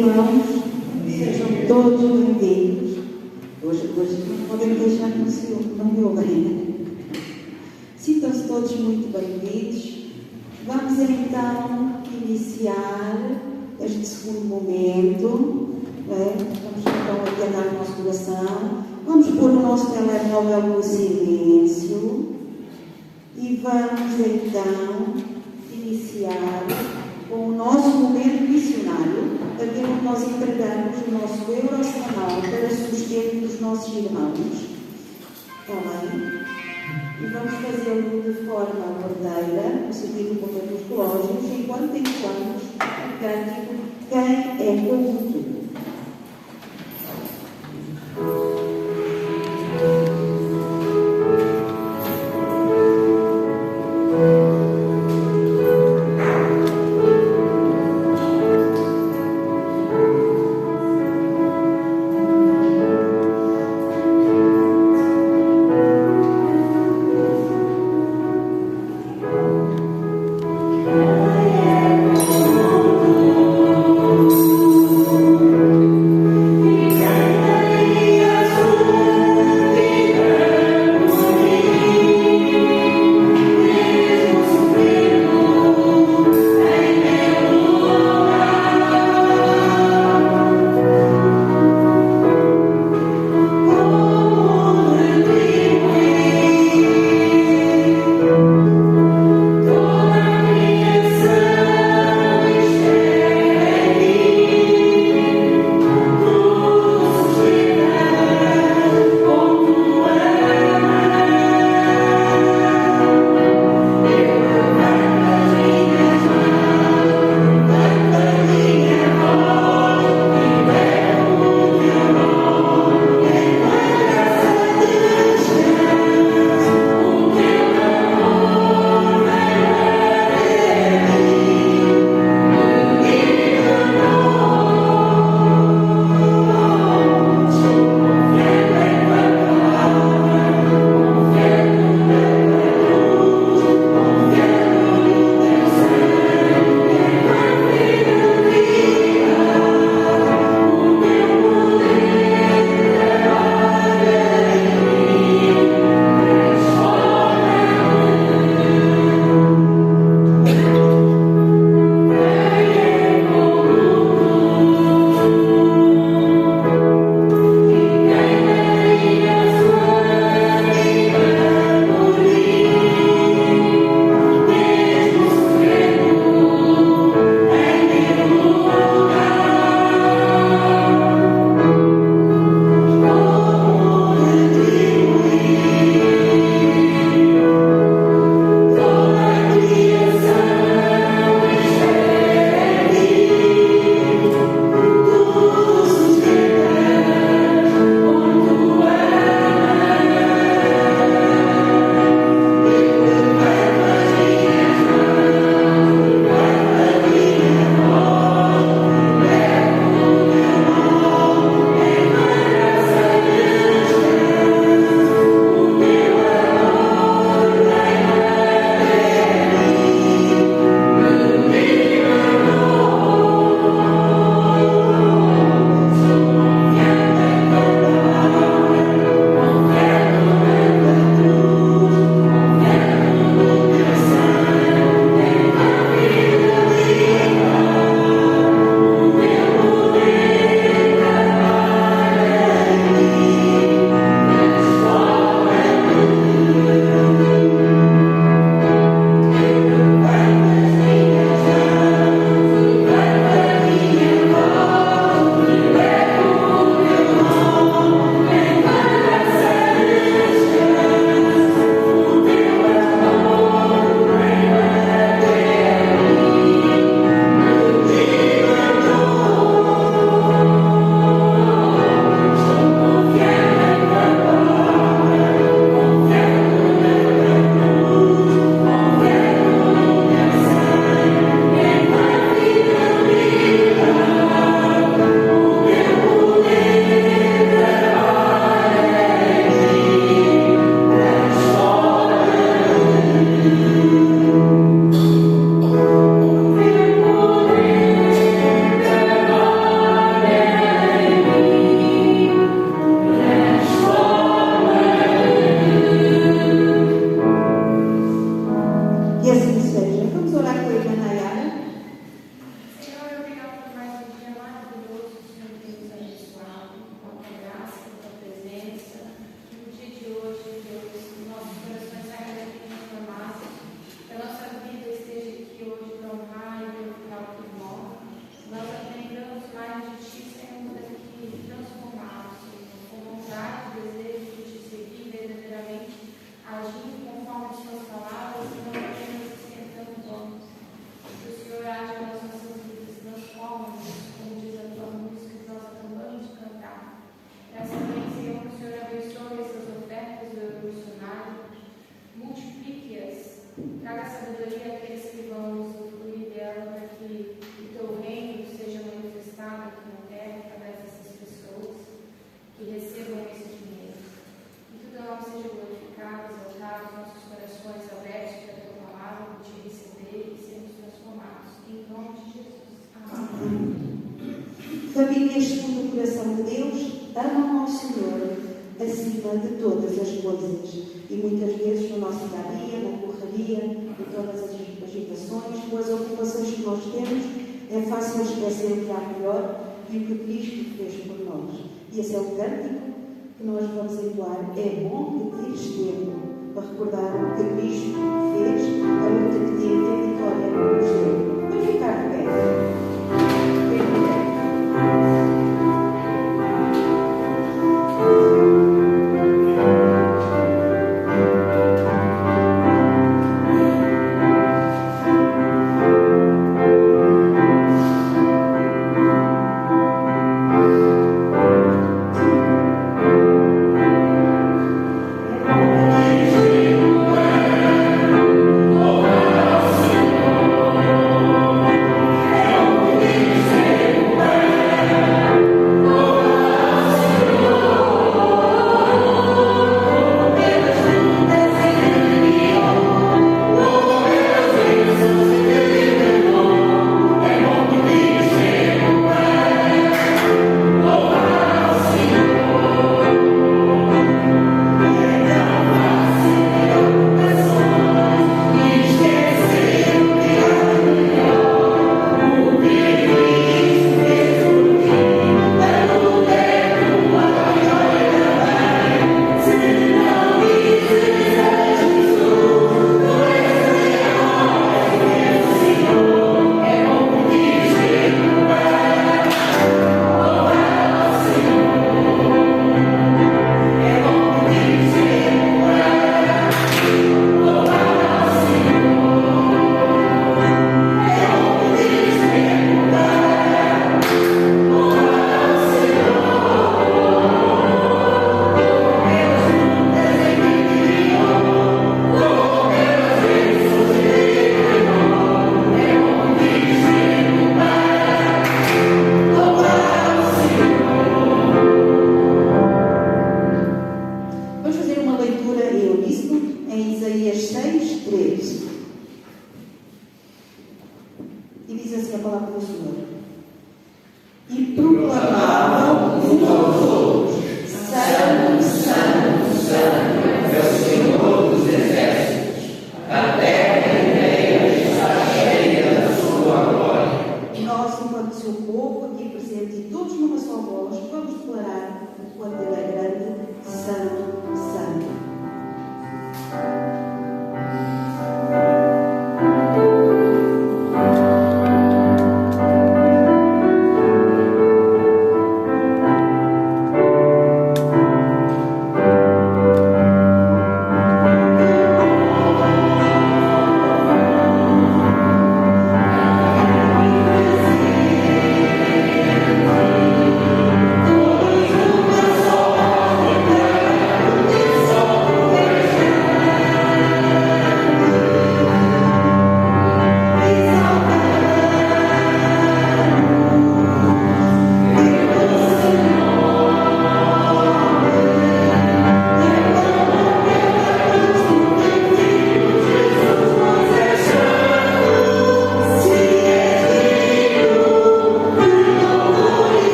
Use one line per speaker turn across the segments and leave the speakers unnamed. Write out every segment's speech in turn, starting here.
irmãos, sejam todos bem-vindos. Hoje não podemos deixar que não me ouvem. Sintam-se todos muito bem-vindos. Vamos então iniciar este segundo momento. Vamos então aquietar o nosso coração. Vamos pôr o nosso telemóvel no silêncio e vamos então iniciar com o nosso momento missionário, onde nós entregamos o nosso euro semanal para sustento dos nossos irmãos. Está bem? E vamos fazê-lo de forma ordeira, no sentido de conter os relógios, enquanto entoamos o cântico Quem é como tu.
Quem é como tu?
famílias segundo o coração de Deus amam ao Senhor acima de todas as coisas. E muitas vezes no nosso dia-a-dia, na correria, em todas as agitações, com as ocupações que nós temos, é fácil esquecer o que há melhor e o que Cristo fez por nós. E esse é o cântico que nós vamos entoar. É bom que tires tempo para recordar o que Cristo fez, a luta que teve e a vitória que nos deu. Vamos ficar de pé.
Oh,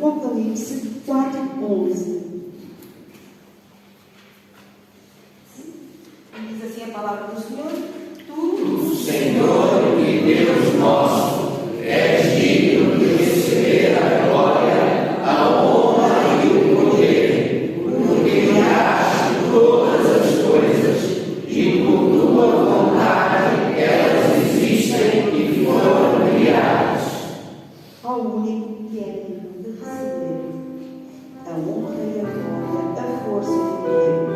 Apocalipse 4:11. Diz assim a palavra do Senhor: Tu,
Senhor e Deus nosso, és digno de receber a glória, a honra e o poder, porque criaste todas as coisas, e por tua vontade elas existem e foram criadas.
ao único que é digno de receber a honra e a glória, a força e o poder.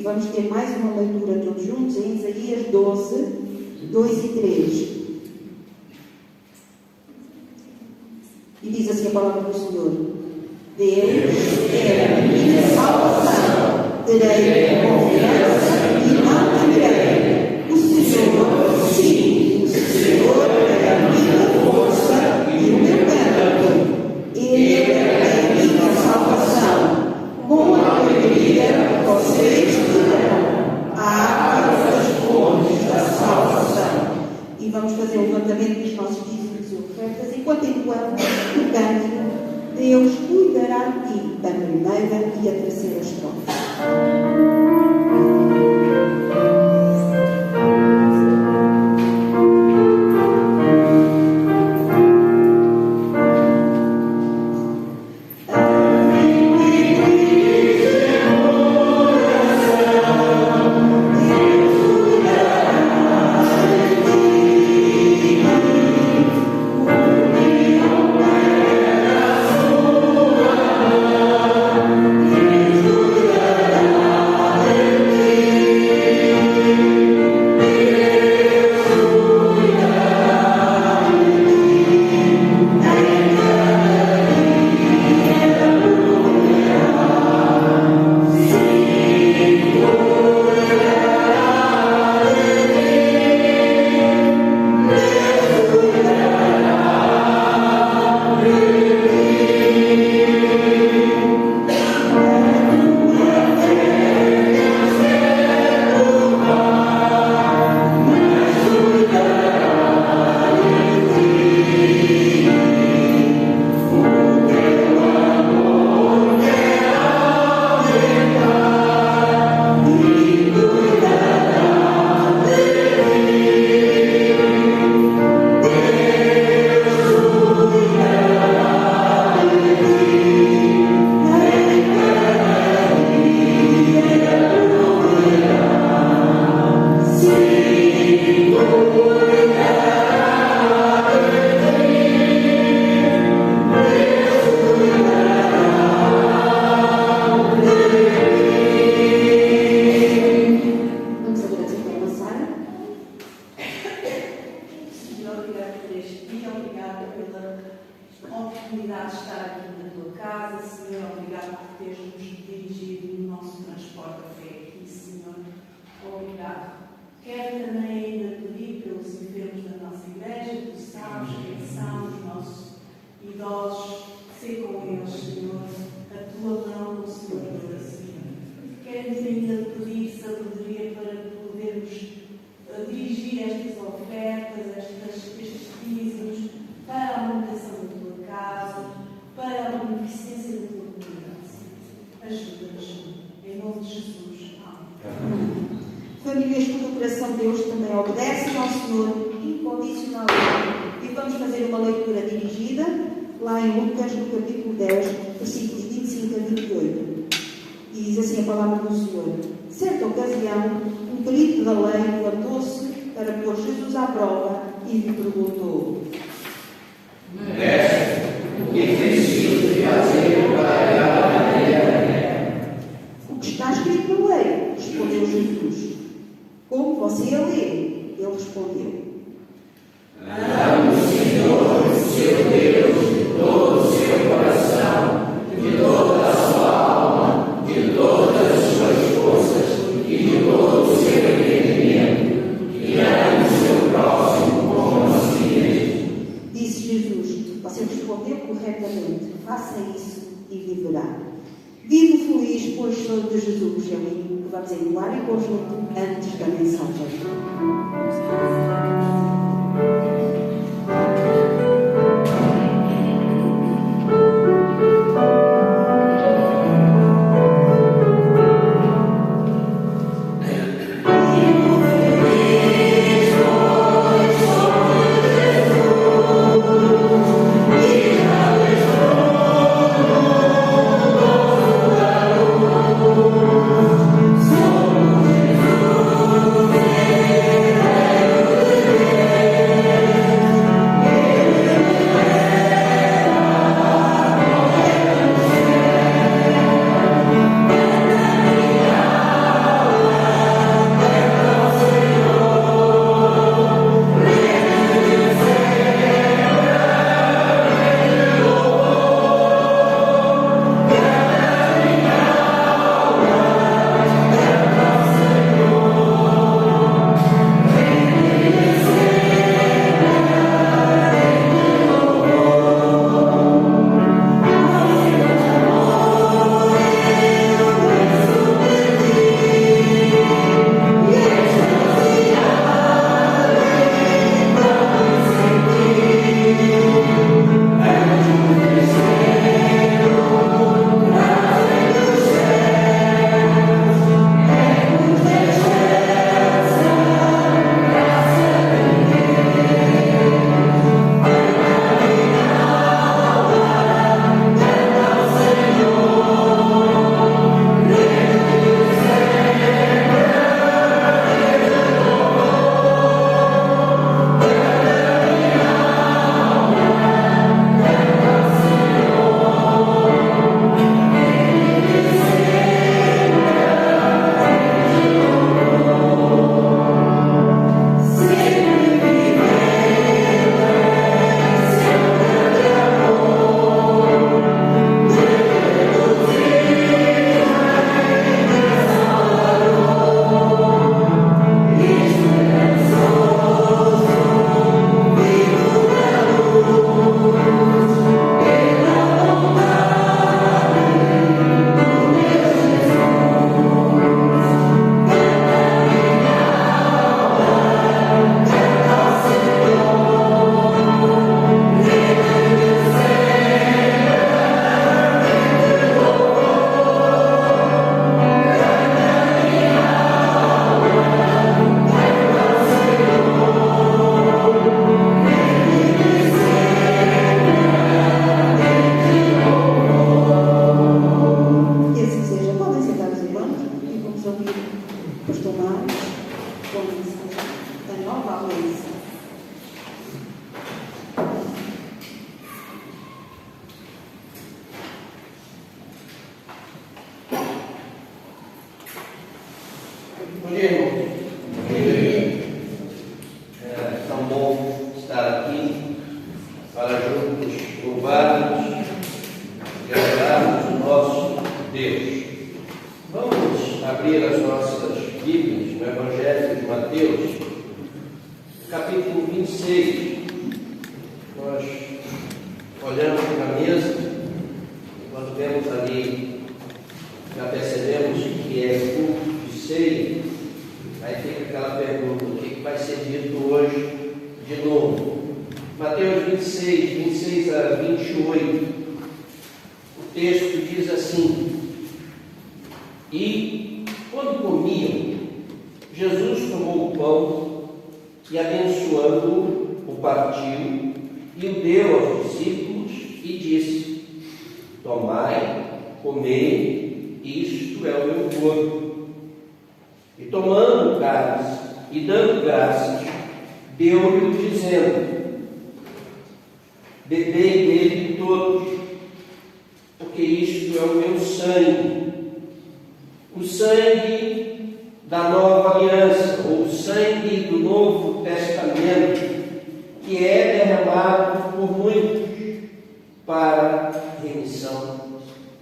Vamos ter mais uma leitura todos juntos em Isaías 12, 2 e 3. E diz assim a palavra do Senhor: Deus é a minha salvação, terei confiança e não temerei. O Senhor, sim, o Senhor é a minha força e o meu canto. Ele é a minha salvação. Com alegria vocês dirão: água das fontes da salvação. E vamos fazer o levantamento dos nossos dízimos e ofertas enquanto entoamos o cântico Deus cuidará de ti, a primeira e a terceira estrofe.
Aleluia.
obrigado por teres-nos dirigido no nosso transporte até aqui, Senhor. Obrigado. Quero também ainda pedir pelos enfermos da nossa igreja, tu sabes quem são os nossos idosos, ser com eles, Senhor, a tua mão consoladora, Senhor. Quero ainda pedir sabedoria para podermos dirigir estas ofertas, estes dízimos, para a manutenção da tua casa, para a beneficência da tua comunidade. Ajuda-nos, em nome de Jesus. Amém.
Famílias cujo coração Deus também obedecem ao Senhor incondicionalmente. E vamos fazer uma leitura dirigida lá em Lucas, no capítulo 10, versículos 25 a 28. E diz assim a palavra do Senhor: certa ocasião, um perito da lei levantou-se para pôr Jesus à prova e lhe perguntou:
Mestre, o que preciso de fazer para herdar a vida?
O que está escrito na lei, respondeu Jesus. Como você a lê? Ele respondeu:
Ame o Senhor, seu Deus, de todo o seu coração, de toda a sua alma, de todas as suas forças e de todo o seu entendimento, e ame o seu próximo como a si mesmo.
Disse Jesus: você respondeu corretamente, faça isso e viverá. Vivo feliz por história de Jesus, é o que vamos entoar em conjunto antes da mensagem.
É tão bom estar aqui para juntos louvarmos e adorarmos o nosso abrir as nossas Bíblias no Evangelho de Mateus, capítulo 26. Nós olhamos para a mesa, quando vemos ali, já percebemos que é culto de ceia. Aí fica aquela pergunta: o que vai ser dito hoje de novo? Mateus 26 a 28. O texto diz assim: e quando comiam, Jesus tomou o pão e, abençoando-o, o partiu e o deu aos discípulos e disse: tomai, comei, isto é o meu corpo. E tomando o cálice e dando graças, deu-lhe, dizendo: bebei dele todos, porque isto é o meu sangue, o sangue da nova aliança, ou o sangue do Novo Testamento, que é derramado por muitos para a remissão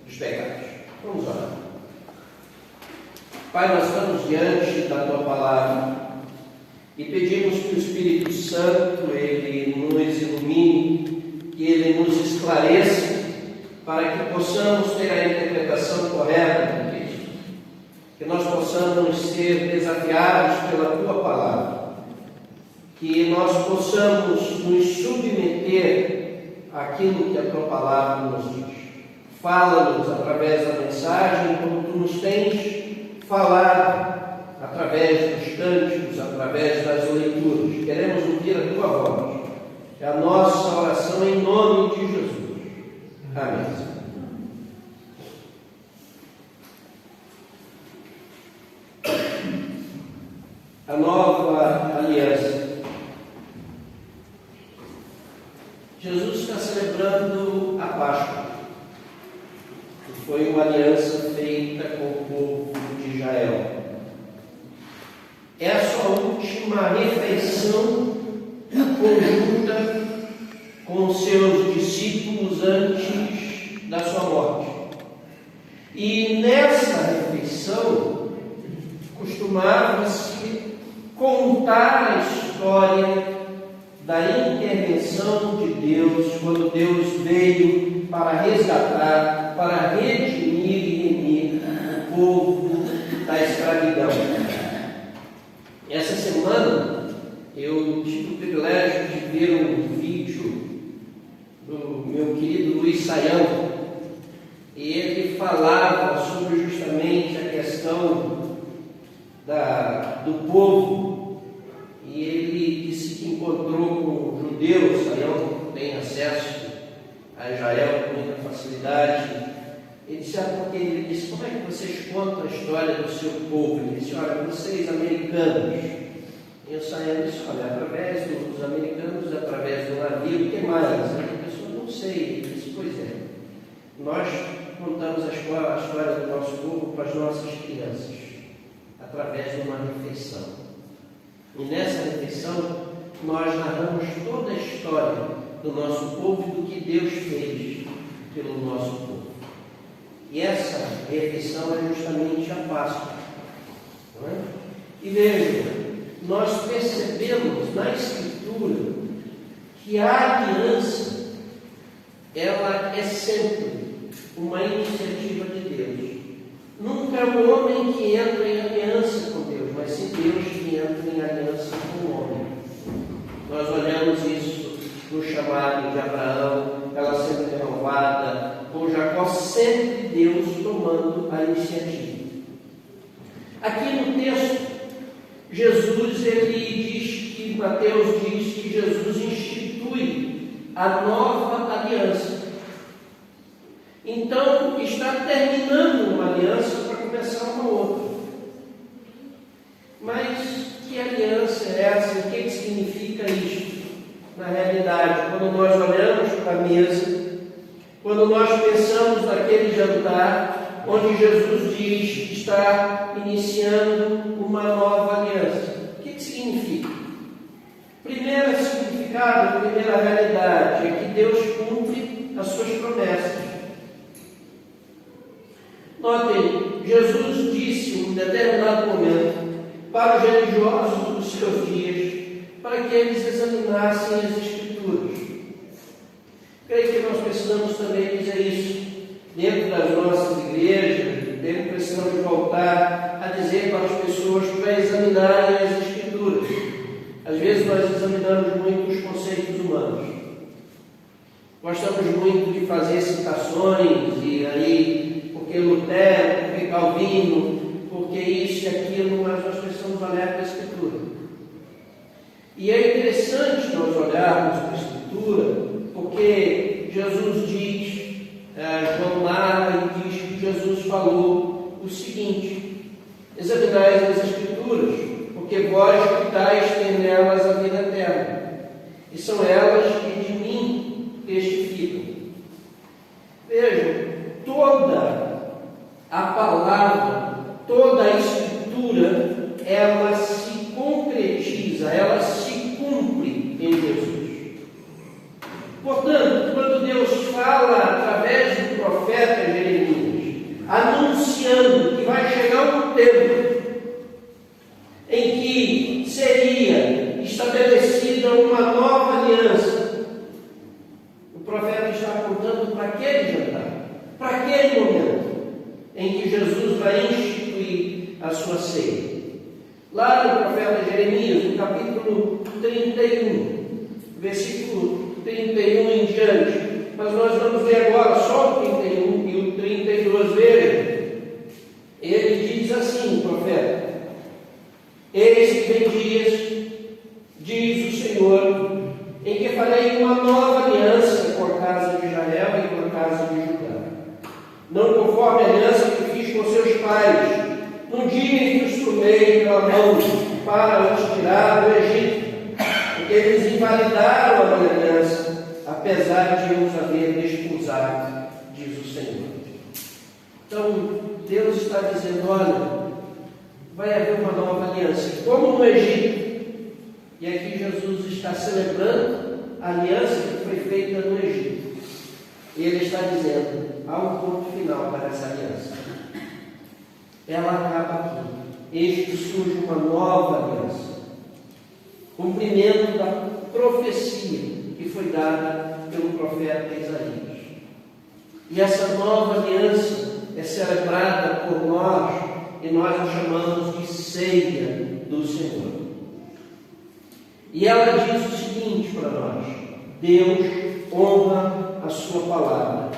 dos pecados. Vamos orar. Pai, nós estamos diante da Tua Palavra e pedimos que o Espírito Santo, Ele nos ilumine, que Ele nos esclareça, para que possamos ter a interpretação correta do texto, que nós possamos ser desafiados pela Tua Palavra, que nós possamos nos submeter àquilo que a Tua Palavra nos diz. Fala-nos através da mensagem, como Tu nos tens falado, através dos cânticos, através das leituras. Queremos ouvir a Tua voz. É a nossa oração em nome de Jesus. Amém. A nova aliança. Jesus está celebrando a Páscoa, que foi uma aliança feita com o povo de Israel. É a sua última refeição conjunta com os seus discípulos antes da sua morte. E nessa refeição costumava-se contar a história da intervenção de Deus, quando Deus veio para resgatar, para redimir e remir o povo da escravidão. Essa semana eu tive o privilégio de ver um vídeo do meu querido Luiz Saião, e ele falava sobre justamente a questão do povo, e ele disse que encontrou com um judeu. Saião tem acesso a Israel com muita facilidade. Ele disse: porque ele disse, como é que vocês contam a história do seu povo? Ele disse: olha, vocês americanos. E o Saião disse: olha, através dos americanos, através do navio, o que mais? A pessoa: não sei. Ele disse: pois é, nós contamos a história do nosso povo para as nossas crianças, através de uma refeição. E nessa refeição nós narramos toda a história do nosso povo e do que Deus fez pelo nosso povo. E essa refeição é justamente a Páscoa, não é? E veja, nós percebemos na Escritura que a aliança, ela é sempre uma iniciativa de Deus. Nunca é o homem que entra em aliança com Deus, mas sim Deus que entra em aliança com o homem. Nós olhamos isso no chamado de Abraão, ela sendo renovada, com Jacó, sempre Deus tomando a iniciativa. Aqui no texto, Jesus, ele diz que, Mateus diz que Jesus institui a nova aliança. Então, está terminando uma aliança para começar uma outra. Mas que aliança é essa? O que significa isso? Na realidade, quando nós olhamos para a mesa, quando nós pensamos naquele jantar, onde Jesus diz que está iniciando uma nova aliança, o que significa? Primeiro significado, primeira realidade, é que Deus cumpre as suas promessas.
Notem, Jesus disse em um determinado momento para os religiosos dos seus dias, para que eles examinassem as Escrituras. Creio que nós precisamos também dizer isso dentro das nossas igrejas, precisamos voltar a dizer para as pessoas para examinarem as Escrituras. Às vezes nós examinamos muito os conceitos humanos. Gostamos muito de fazer citações, e aí, porque Lutero, porque Calvino, porque isso e aquilo, mas nós precisamos olhar para a Escritura. E é interessante nós olharmos para a Escritura, porque Jesus diz, João narra e diz que Jesus falou o seguinte: examinai as Escrituras, porque vós escutais ter nelas a vida eterna, e são elas que de mim testificam. Vejam, toda a palavra, toda a Escritura, ela se concretiza, ela se cumpre em Jesus. Portanto, quando Deus fala através do profeta Jeremias, anunciando que vai chegar um tempo em que seria estabelecida uma nova aliança, o profeta está apontando para aquele jantar, para aquele momento em que Jesus vai instituir a sua ceia. Lá no profeta Jeremias, no capítulo 31, versículo 31 em diante, mas nós vamos ver agora só o 31 e o 32, vejam. Ele diz assim, o profeta: eis que vem dias, diz o Senhor, em que farei uma nova aliança com a casa de Israel e com a casa de Judá, não conforme a aliança que fiz com seus pais, no dia em que os tomei pela mão para os tirar do Egito, porque eles invalidaram a minha aliança, apesar de eu os haver desposado, diz o Senhor. Então, Deus está dizendo: olha, vai haver uma nova aliança, como no Egito. E aqui Jesus está celebrando a aliança que foi feita no Egito. E ele está dizendo: há um ponto final para essa aliança. Ela acaba aqui. Eis que surge uma nova aliança. Cumprimento da profecia que foi dada pelo profeta Isaías. E essa nova aliança é celebrada por nós, e nós a chamamos de ceia do Senhor. E ela diz o seguinte para nós: Deus honra a sua palavra,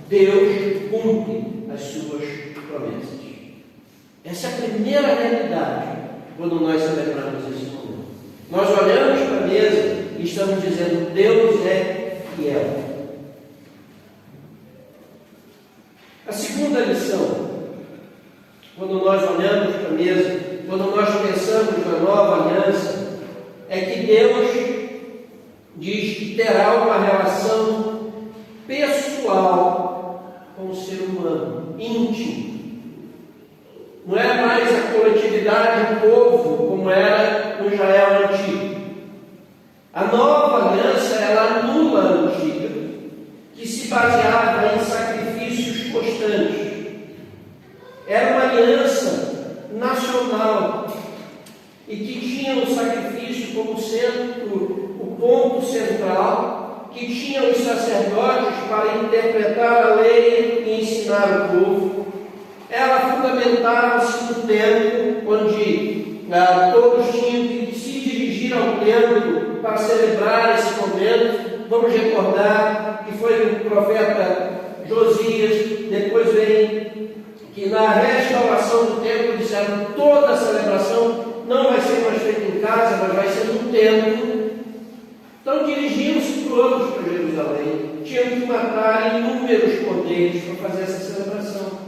Deus cumpre as suas promessas. Essa é a primeira realidade quando nós celebramos esse momento. Nós olhamos para a mesa e estamos dizendo: Deus é fiel. A segunda lição, quando nós olhamos para a mesa, quando nós pensamos na nova aliança, é que Deus diz que terá uma relação pessoal com o ser humano, íntimo. Não é mais a coletividade do povo como era no Israel antigo. A nova aliança, ela anula a antiga, que se baseava em sacrifícios constantes. Era uma aliança nacional e que tinha o sacrifício como centro, o ponto central, que tinha os sacerdotes para interpretar a lei e ensinar o povo. Ela fundamentava-se no templo, onde todos tinham que se dirigir ao templo para celebrar esse momento. Vamos recordar que foi o profeta Josias, depois vem que na restauração do templo disseram: toda a celebração não vai ser mais feita em casa, mas vai ser no templo. Então dirigiam-se todos para Jerusalém, tinham que matar inúmeros cordeiros para fazer essa celebração.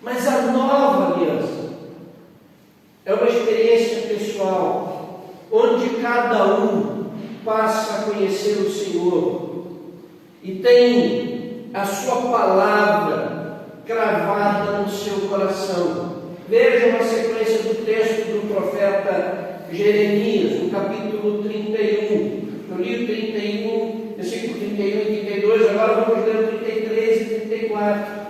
Mas a nova aliança é uma experiência pessoal, onde cada um passa a conhecer o Senhor e tem a sua palavra cravada no seu coração. Vejam a sequência do texto do profeta Jeremias, no capítulo 31. Eu li o 31, versículo 31 e 32, agora vamos ler o 33 e 34.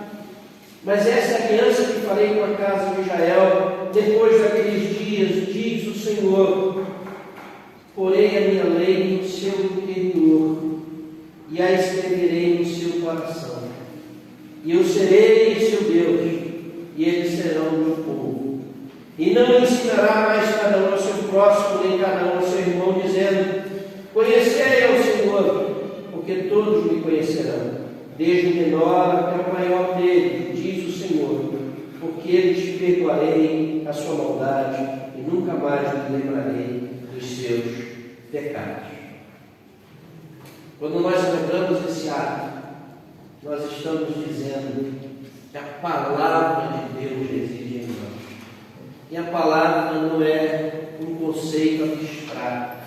Mas essa é a aliança que farei com a casa de Israel, depois daqueles dias, diz o Senhor. Porei a minha lei no seu interior, e a escreverei no seu coração. E eu serei seu Deus, e eles serão meu povo. E não ensinará mais cada um ao seu próximo, nem cada um ao seu irmão, dizendo: conhecei ao Senhor, porque todos me conhecerão, desde o menor até o maior deles, diz o Senhor, porque lhes perdoarei a sua maldade e nunca mais me lembrarei dos seus pecados. Quando nós celebramos esse ato, nós estamos dizendo que a palavra de Deus reside em nós. E a palavra não é um conceito abstrato.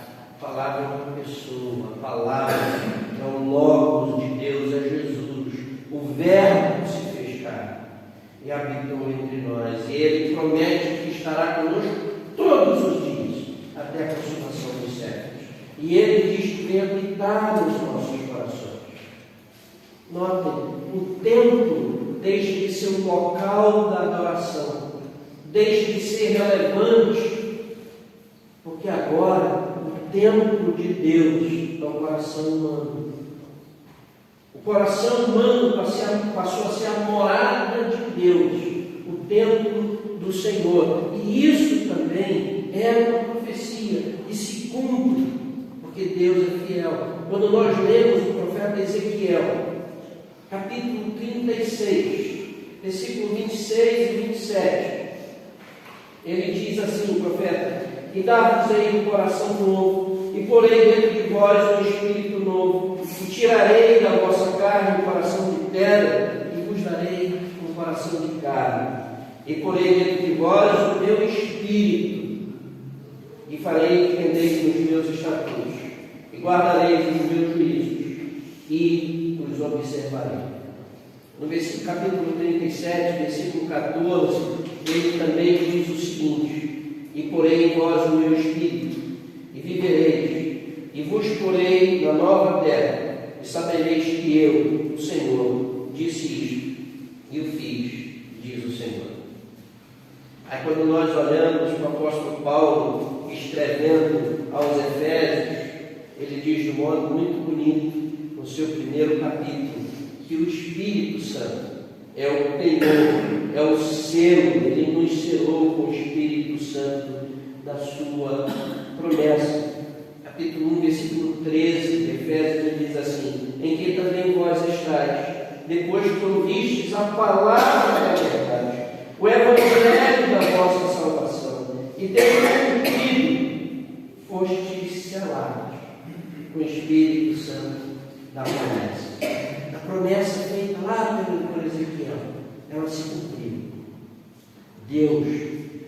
A palavra é uma pessoa. A palavra é o Logos de Deus, é Jesus. O Verbo que se fez carne e habitou entre nós. E Ele promete que estará conosco todos os dias, até a consumação dos séculos. E Ele diz que vem habitar nos nossos corações. Notem, o templo deixa de ser um local da adoração, deixa de ser relevante, porque agora o templo de Deus é o coração humano. O coração humano passou a ser a morada de Deus, o templo do Senhor. E isso também é uma profecia e se cumpre, porque Deus é fiel. Quando nós lemos o profeta Ezequiel, capítulo 36, versículo 26 e 27, ele diz assim, o profeta: e dá-vos-ei um coração novo, e porei dentro de vós um espírito novo, e tirarei da vossa carne um coração de pedra, e vos darei um coração de carne, e porei dentro de vós o meu espírito, e farei que andeis nos meus estatutos, e guardareis os meus juízos, e os observarei. No capítulo 37, versículo 14, ele também diz o seguinte: e porei em vós o meu espírito, e vivereis, e vos porei na nova terra, e sabereis que eu, o Senhor, disse isto, e o fiz, diz o Senhor. Aí quando nós olhamos para o apóstolo Paulo escrevendo aos Efésios, ele diz de um modo muito bonito, no seu primeiro capítulo, que o Espírito Santo é o penhor, é o selo, ele nos selou com o Espírito Santo da sua promessa. Capítulo 1, versículo 13 de Efésios, ele diz assim: em que também vós estáis, depois que ouvistes a palavra da verdade, o evangelho da vossa salvação, e tendo cumprido, fostes selados com o Espírito Santo da promessa. A promessa feita lá por Ezequiel, ela se cumpriu. Deus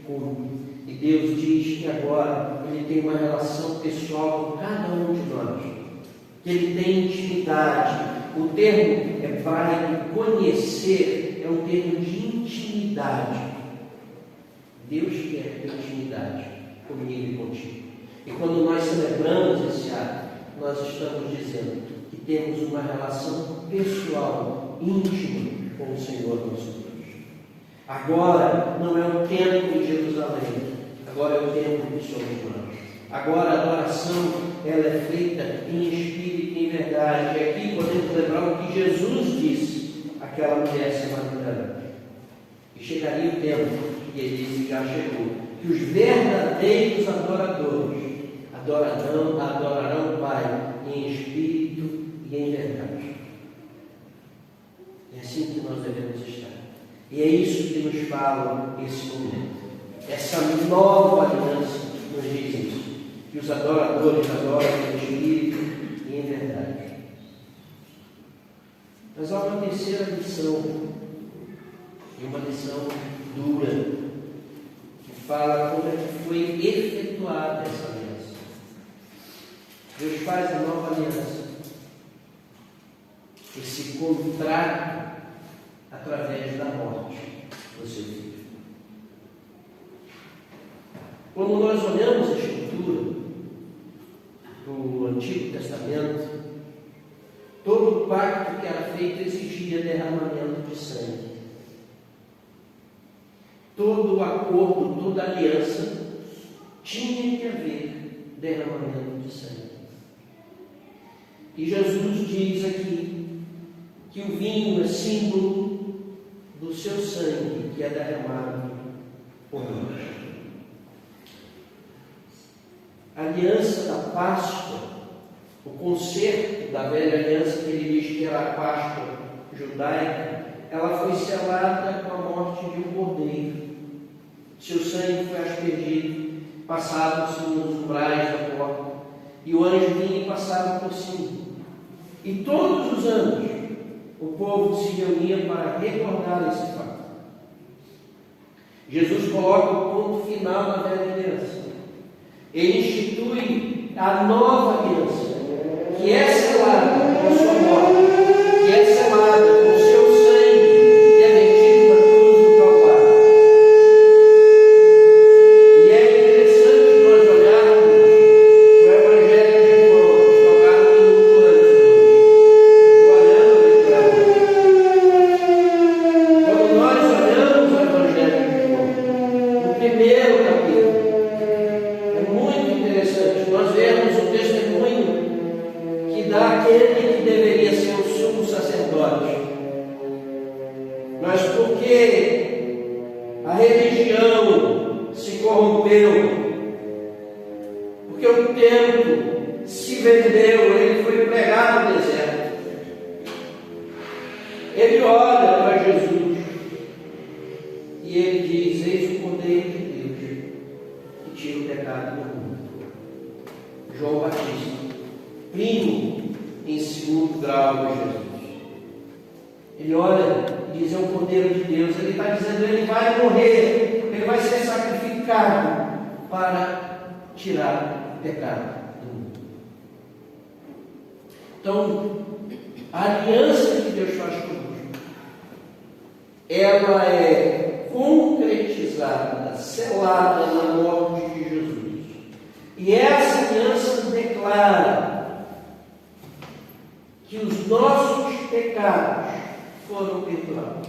cumpre. E Deus diz que agora Ele tem uma relação pessoal com cada um de nós. Que Ele tem intimidade. O termo hebraico conhecer é um termo de intimidade. Deus quer ter intimidade comigo e contigo. E quando nós celebramos esse ato, nós estamos dizendo que temos uma relação pessoal, íntima com o Senhor nosso Deus. Agora não é o templo de Jerusalém, agora é o templo que somos nós. Agora a adoração ela é feita em espírito e em verdade. E aqui podemos lembrar o que Jesus disse àquela mulher samaritana. E chegaria o tempo, e ele disse, já chegou, que os verdadeiros adoradores adorarão o Pai em espírito e em verdade. É assim que nós devemos estar. E é isso que nos fala esse momento. Essa nova aliança nos diz isso. Que os adoradores adoram em espírito e em verdade. Mas há uma terceira lição, e uma lição dura, que fala como é que foi efetuada essa aliança. Deus faz a nova aliança, esse contrato através da morte do seu filho. Quando nós olhamos a Escritura do Antigo Testamento, todo o pacto que era feito exigia derramamento de sangue. todo o acordo, toda a aliança tinha que haver derramamento de sangue. E Jesus diz aqui que o vinho é símbolo do seu sangue que é derramado por nós. A aliança da Páscoa, o concerto da velha aliança que ele diz que era a Páscoa judaica, ela foi selada com a morte de um cordeiro. Seu sangue foi aspergido, passava-se nos umbrais da porta, e o anjo vinha e passava por cima. E todos os anos o povo se reunia para recordar esse fato. Jesus coloca o ponto final na velha aliança. Ele institui a nova aliança, que é selada com a sua morte, que é selada com o seu sangue, que é vertido na cruz do Calvário. E é interessante nós olharmos para o Evangelho de João. Vou jogar um minuto antes hoje. Quando nós olhamos o Evangelho de João, no primeiro capítulo, é muito interessante nós vermos o testemunho que dá aquele que deveria ser o sumo sacerdote. Mas porque a religião se corrompeu, porque o templo se vendeu, ele foi pregado no deserto. Ele olha para Jesus e ele diz: eis o Cordeiro de Deus que tira o pecado do mundo. João Batista, primo em segundo grau de Jesus. Ele olha e diz: é o Cordeiro de Deus. Ele está dizendo: ele vai morrer, ele vai ser sacrificado para tirar o pecado do mundo. Então, a aliança que Deus faz conosco, ela é concretizada, selada na morte de Jesus. E essa aliança declara que os nossos pecados foram perdoados.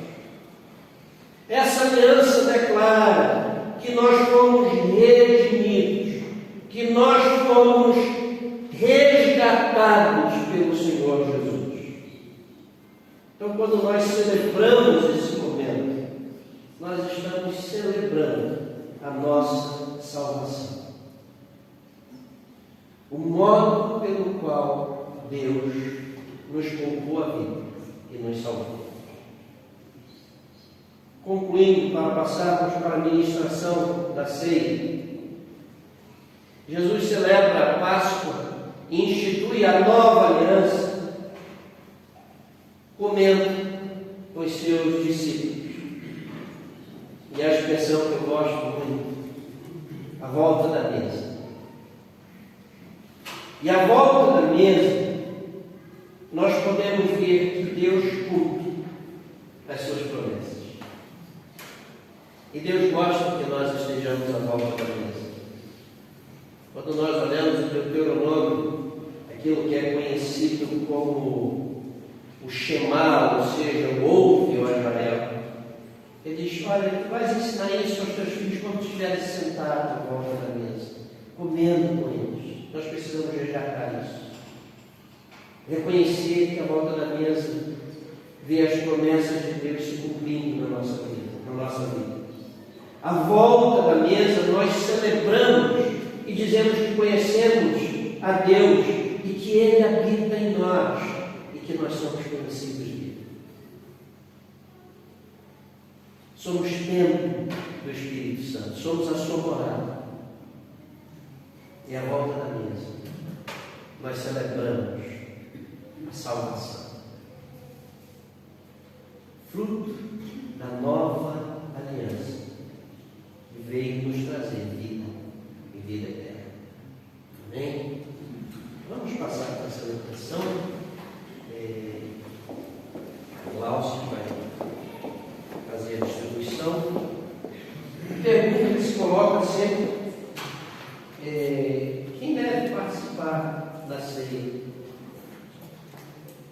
Essa aliança declara que nós fomos redimidos, que nós fomos resgatados pelo Senhor Jesus. Então, quando nós celebramos esse momento, nós estamos celebrando a nossa salvação. O modo pelo qual Deus nos poupou a vida e nos salvou. Concluindo, para passarmos para a ministração da ceia, Jesus celebra a Páscoa e institui a nova aliança, comendo com os seus discípulos. E a expressão que eu gosto muito, a volta da mesa. E à volta da mesa, nós podemos ver que Deus cumpre as suas promessas. E Deus gosta que nós estejamos à volta da mesa. Quando nós olhamos o Deuteronômio, aquilo que é conhecido como o Shema, ou seja, o ouve, ó Israel, ele diz: olha, tu vais ensinar isso aos teus filhos quando estiveres sentados à volta da mesa, comendo com eles. Nós precisamos resgatar isso. Reconhecer que à volta da mesa vê as promessas de Deus se cumprindo na nossa vida. À volta da mesa nós celebramos e dizemos que conhecemos a Deus e que Ele habita em nós e que nós somos conhecidos dele. Somos templo do Espírito Santo, somos a sua morada. E à volta da mesa nós celebramos a salvação, fruto da nova aliança, que veio nos trazer vida e vida eterna. Amém? Vamos passar para a celebração. O Glaucio vai fazer a distribuição. A pergunta que se coloca sempre: quem deve participar da ceia?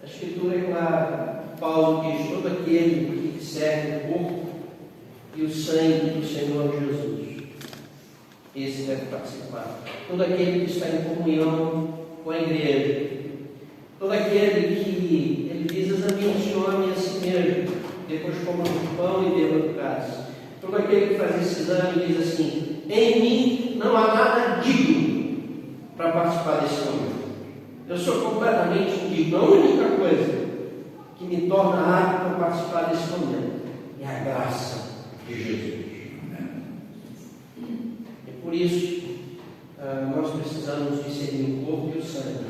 A Escritura é clara. Paulo diz: todo aquele que serve o corpo e o sangue do Senhor Jesus. Esse deve participar. Todo aquele que está em comunhão com a igreja, todo aquele que, ele diz, examine-se o homem a si mesmo, depois coma do pão e beba do cálice. Todo aquele que faz esse exame diz assim: em mim não há nada digno para participar desse momento. Eu sou completamente indigno. A única coisa que me torna apto para participar desse momento é a graça de Jesus. E por isso, nós precisamos discernir o corpo e o sangue,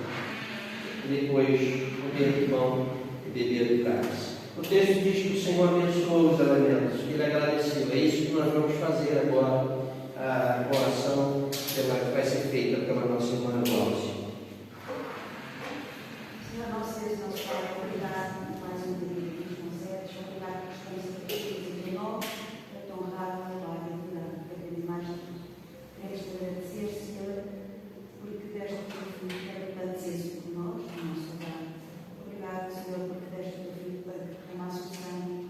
e depois comer do pão e beber do cálice. O texto diz que o Senhor abençoou os elementos, que Ele agradeceu. É isso que nós vamos fazer agora, a oração que vai ser feita pela nossa irmã Glória.
Senhor nosso Deus, nosso Pai, obrigado por mais um dia que nos concedes, obrigado por estamos aqui de novo, para te honrar, louvar e adorar. Cada vez mais queremos te agradecer, Senhor, porque deste o teu filho para padecer por nós, no nosso lugar. Obrigado, Senhor, porque deste o teu filho para que derramasse o seu sangue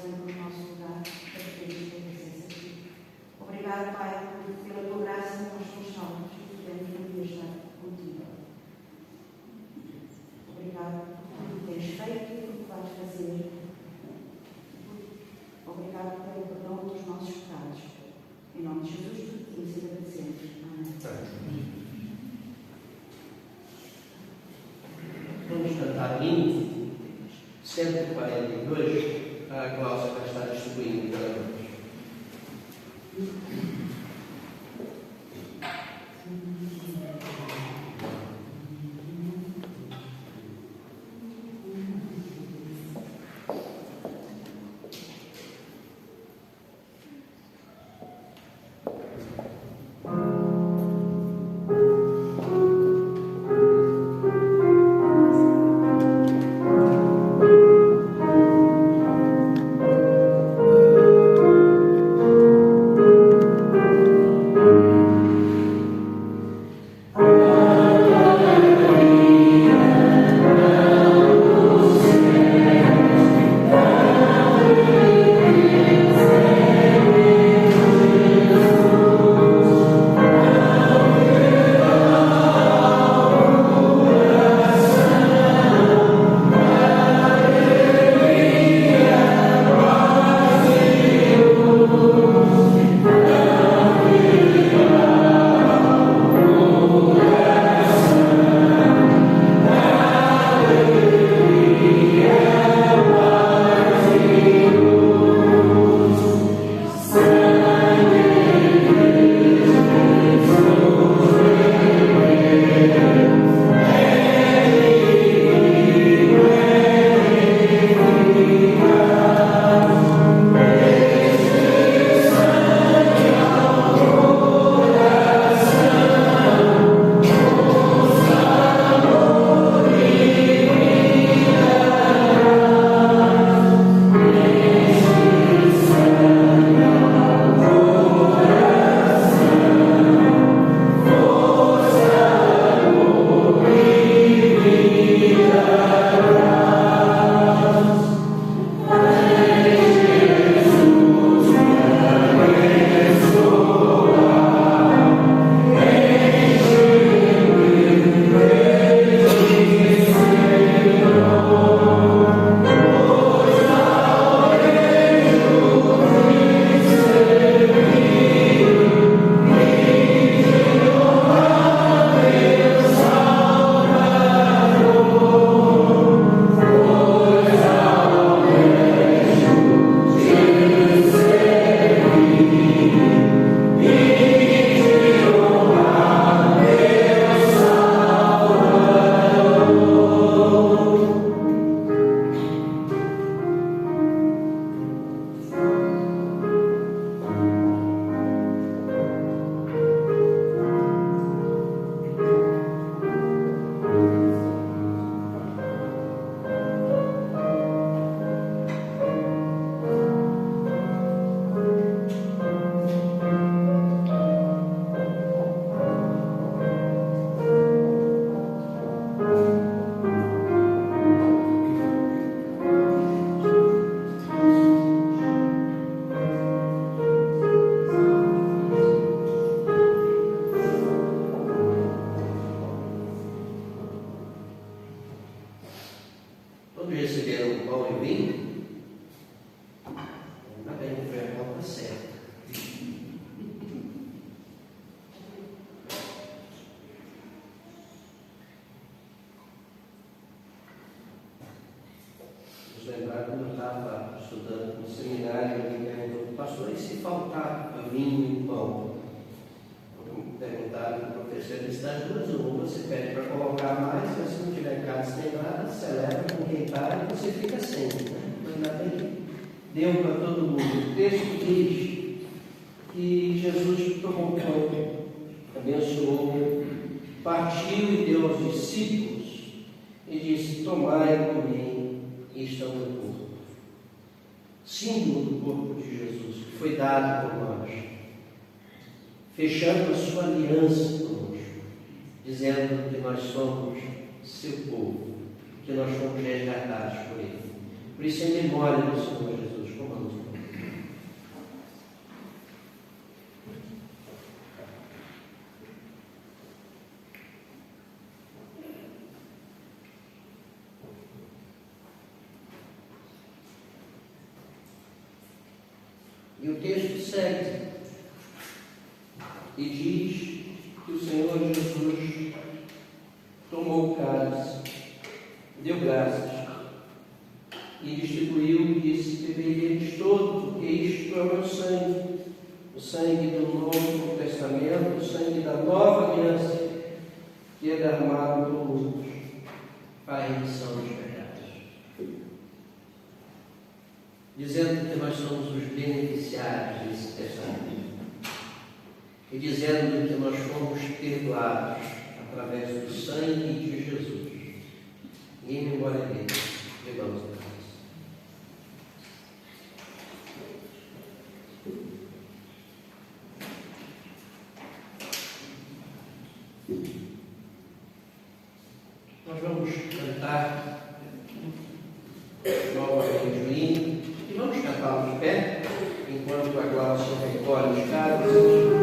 no nosso lugar, para que tenhamos a presença aqui. Obrigado, Pai, porque pela tua graça nós somos salvos e podemos um dia estar contigo. Obrigado por tudo que tens feito e por o que vais fazer. Obrigado pelo perdão dos nossos pecados. Em nome de Jesus, tudo isso e agradecemos. Amém.
Vamos cantar o hino 142. A Cláudia vai estar distribuindo para nós.
Obrigado.
faltar vinho e pão. Perguntaram para o professor, ele está as duas, ou você pede para colocar mais, mas se não tiver casa sem nada, celebra com quem está e você fica sem. Né? Mas ainda bem que deu para todo mundo. O texto diz que Jesus tomou pão, abençoou, partiu e deu aos discípulos e disse: tomai e comei, isto é o meu corpo. Símbolo do corpo de Jesus, que foi dado por nós, fechando a sua aliança conosco, dizendo que nós somos seu povo, que nós fomos resgatados por Ele. Por isso, em memória do Senhor Jesus, comamos o pão. E o texto segue e diz que o Senhor Jesus tomou o cálice, deu graças e distribuiu e disse: bebei deles todo, porque isto é o meu sangue, o sangue do Novo Testamento, o sangue da nova aliança, que é derramado por muitos para a remissão dos pecados. Dizendo que nós somos os beneficiários desse testamento. E dizendo que nós fomos perdoados através do sangue de Jesus. E em memória dele, bebamos a graça. Nós vamos cantar novamente o hino e vamos cantá-lo de pé, enquanto a Glaucia recolhe os cálices.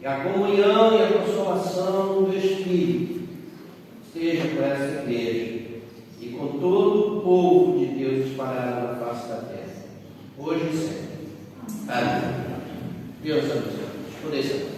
E a comunhão e a consolação do Espírito esteja com essa igreja e com todo o povo de Deus espalhado na face da terra, hoje e sempre. Amém. Deus abençoe. Por isso.